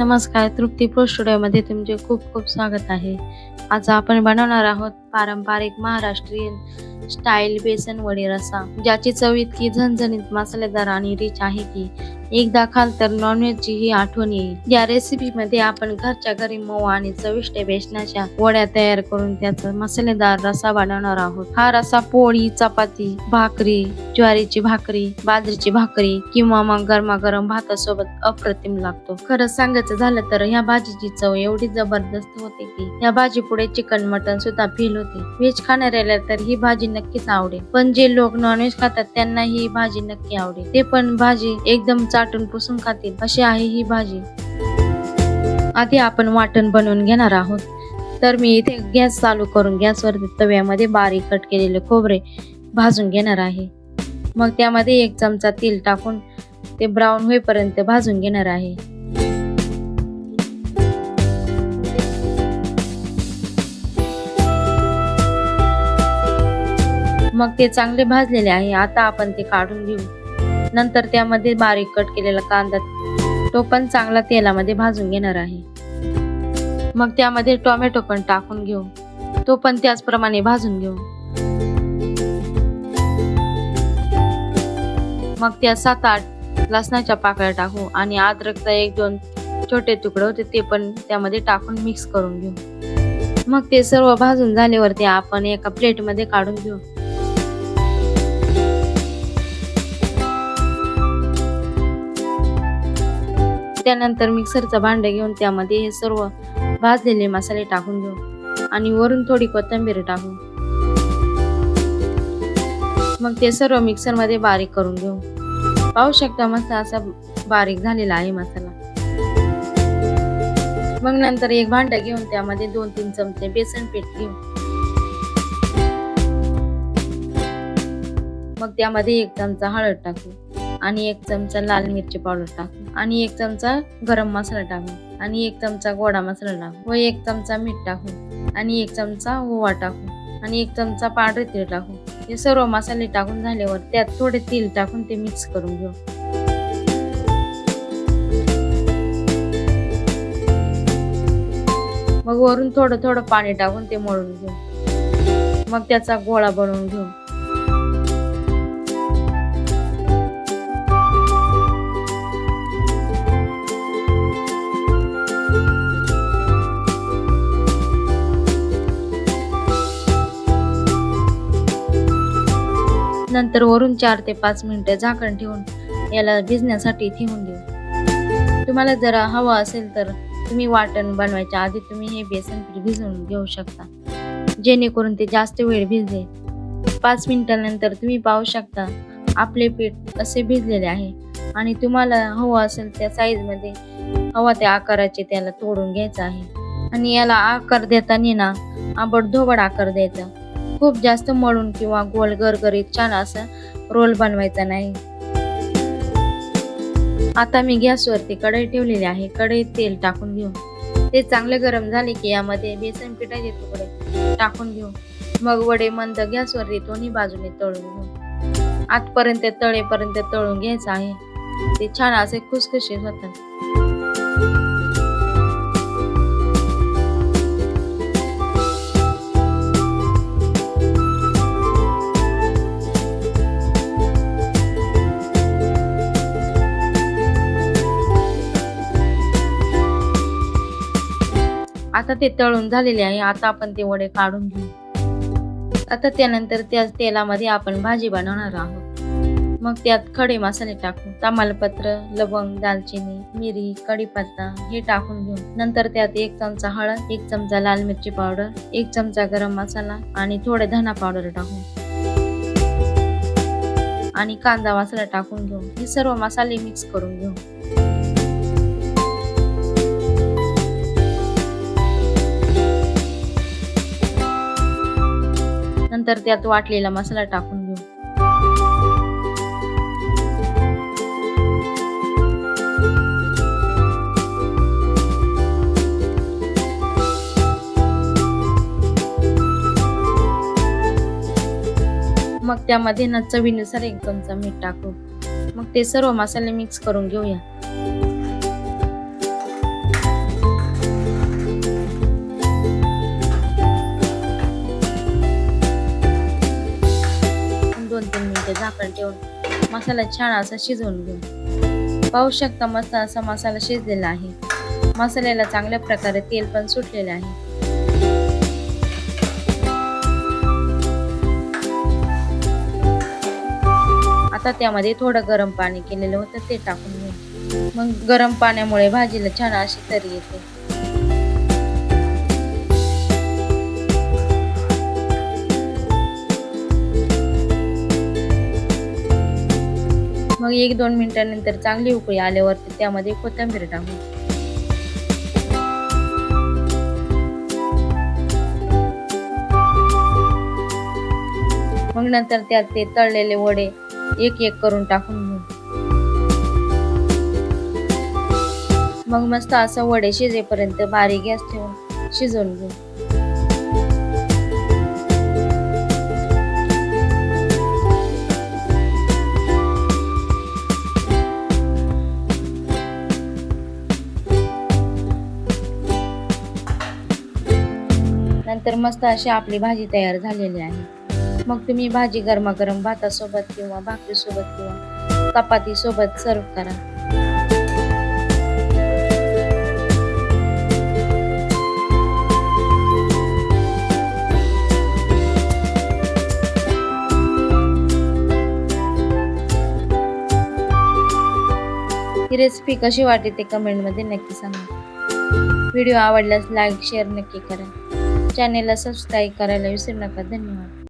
नमस्कार, तृप्ती फूड स्टुडिओमध्ये तुमचे खूप खूप स्वागत आहे. आज आपण बनवणार आहोत पारंपरिक महाराष्ट्रीयन स्टाईल बेसन वडी रस्सा, ज्याची चव इतकी झणझणीत, मसालेदार आणि रिच आहे की एकदा खाल तर नॉनव्हेजची ही आठवण येईल. या रेसिपीमध्ये आपण घरच्या घरी मऊ आणि चविष्ट बेसनाच्या वड्या तयार करून त्याचा मसालेदार रस्सा बनवणार आहोत. हा रस्सा पोळी, चपाती, भाकरी, ज्वारीची भाकरी, बाजरीची भाकरी किंवा मग गरमागरम भातासोबत अप्रतिम लागतो. खरंच सांगायचं झालं तर ह्या भाजीची चव एवढी जबरदस्त होते की या भाजी पुढे चिकन मटन सुद्धा फील होते. व्हेज खाणाऱ्याला तर ही भाजी नक्कीच आवडेल, पण जे लोक नॉनव्हेज खातात त्यांना ही भाजी नक्की आवडेल. ते पण भाजी एकदम चाटून पुसून खातील अशी आहे ही भाजी. आधी आपण वाटण बनवून घेणार आहोत. तर मी इथे गॅस चालू करून गॅसवरती तव्यामध्ये बारीक कट केलेले खोबरे भाजून घेणार आहे. मग त्यामध्ये 1 चमचा तेल टाकून ते ब्राऊन होईपर्यंत भाजून घेणार आहे. मग ते चांगले भाजलेले आहे. आता आपण ते काढून घेऊ. नंतर त्यामध्ये बारीक कट केलेला कांदा तो पण चांगला तेलामध्ये भाजून घेणार आहे. मग त्यामध्ये टोमॅटो पण टाकून घेऊ. तो पण त्याचप्रमाणे भाजून घेऊ. मग त्या 7-8 लसणाच्या पाकळ्या टाकू आणि अद्रकचा 1-2 छोटे तुकडे होते ते पण त्यामध्ये टाकून मिक्स करून घेऊ. मग ते सर्व भाजून झाल्यावरती आपण एका प्लेटमध्ये काढून घेऊ. त्यानंतर मिक्सरचं भांडं घेऊन त्यामध्ये हे सर्व भाजलेले मसाले टाकून घेऊ आणि वरून थोडी कोथिंबीर टाकू. मग ते सर्व मिक्सरमध्ये बारीक करून घेऊ. पाहू शकता मस्त असा बारीक झालेला आहे मसाला. मग नंतर एक भांडं घेऊन त्यामध्ये 2-3 चमचे बेसन पीठ घेऊ. मग त्यामध्ये 1 चमचा हळद टाकू आणि 1 चमचा लाल मिरची पावडर टाकू आणि 1 चमचा गरम मसाला टाकू आणि 1 चमचा गोडा मसाला टाकू व 1 चमचा मीठ टाकू आणि 1 चमचा ओवा टाकू आणि 1 चमचा पांढरे तीळ टाकू. हे सर्व मसाले टाकून झाल्यावर त्यात थोडे तेल टाकून ते मिक्स करून घेऊ. मग वरून थोडं थोडं पाणी टाकून ते मळून घेऊ. मग त्याचा गोळा बनवून घेऊ. नंतर वरून 4 ते 5 मिनिटे झाकण ठेवून याला भिजण्यासाठी ठेवून देऊ. तुम्हाला जर हवं असेल तर तुम्ही वाटण बनवायच्या आधी तुम्ही हे बेसन पीठ भिजवून घेऊ शकता, जेणेकरून ते जास्त वेळ भिजेल. 5 मिनिटांनंतर तुम्ही पाहू शकता आपले पीठ असे भिजलेले आहे आणि तुम्हाला हवं असेल त्या साईज मध्ये हवा त्या आकाराचे त्याला तोडून घ्यायचं आहे आणि याला आकार देताना ना आबडधोबड आकार द्यायचा. खूप जास्त मळून किंवा गोल गरगरीत छान असं रोल बनवायचा नाही. आता मी गॅसवरती कढई ठेवलेली आहे. कढईत तेल टाकून घेऊ. ते चांगले गरम झाले की यामध्ये बेसन पिठाचे तुकडे टाकून घेऊ. मग वडे मंद गॅसवरती दोन्ही बाजूने तळून घेऊ. आतपर्यंत तळेपर्यंत तळून घ्यायचं आहे. ते छान असे खुसखुशीत होतात. आता ते तळून झालेले आहे. आता आपण ते वडे काढून घेऊ. आता त्यानंतर त्याच तेलामध्ये आपण भाजी बनवणार आहोत. मग त्यात खडे मसाले टाकू. तमालपत्र, लवंग, दालचिनी, मिरी, कढीपत्ता हे टाकून घेऊ. नंतर त्यात 1 चमचा हळद, 1 चमचा लाल मिरची पावडर, 1 चमचा गरम मसाला आणि थोडे धना पावडर टाकू आणि कांदा मसाला टाकून घेऊ. हे सर्व मसाले मिक्स करून घेऊ. नंतर त्यात वाटलेला मसाला टाकून घेऊ. मग त्यामध्ये चवीनुसार 1 चमचा मीठ टाकू. मग ते सर्व मसाले मिक्स करून घेऊया. मसाला छान असा शिजवून घेऊ. पाहू शकता मस्त असा मसाला शिजलेला आहे. मसाल्याला चांगल्या प्रकारे तेल पण सुटलेले आहे. आता त्यामध्ये थोडं गरम पाणी केलेलं होतं ते टाकून घेऊ. मग गरम पाण्यामुळे भाजीला छान अशी तरी येते. मग 1-2 मिनिटांनंतर चांगली उकळी आल्यावरती त्यामध्ये कोथिंबीर टाकू. मग नंतर त्यात ते तळलेले वडे एक करून टाकून घेऊ. मग मस्त असं वडे शिजेपर्यंत बारीक गॅस ठेवून शिजवून घेऊ. नंतर मस्त अशी आपली भाजी तयार झालेली आहे. मग तुम्ही भाजी गरमागरम भातासोबत किंवा भाकरीसोबत किंवा चपाती सोबत सर्व करा. ही रेसिपी कशी वाटली ते कमेंटमध्ये नक्की सांगा. व्हिडिओ आवडल्यास लाईक शेअर नक्की करा. चॅनेलला सबस्क्राईब करायला विसरू नका. धन्यवाद.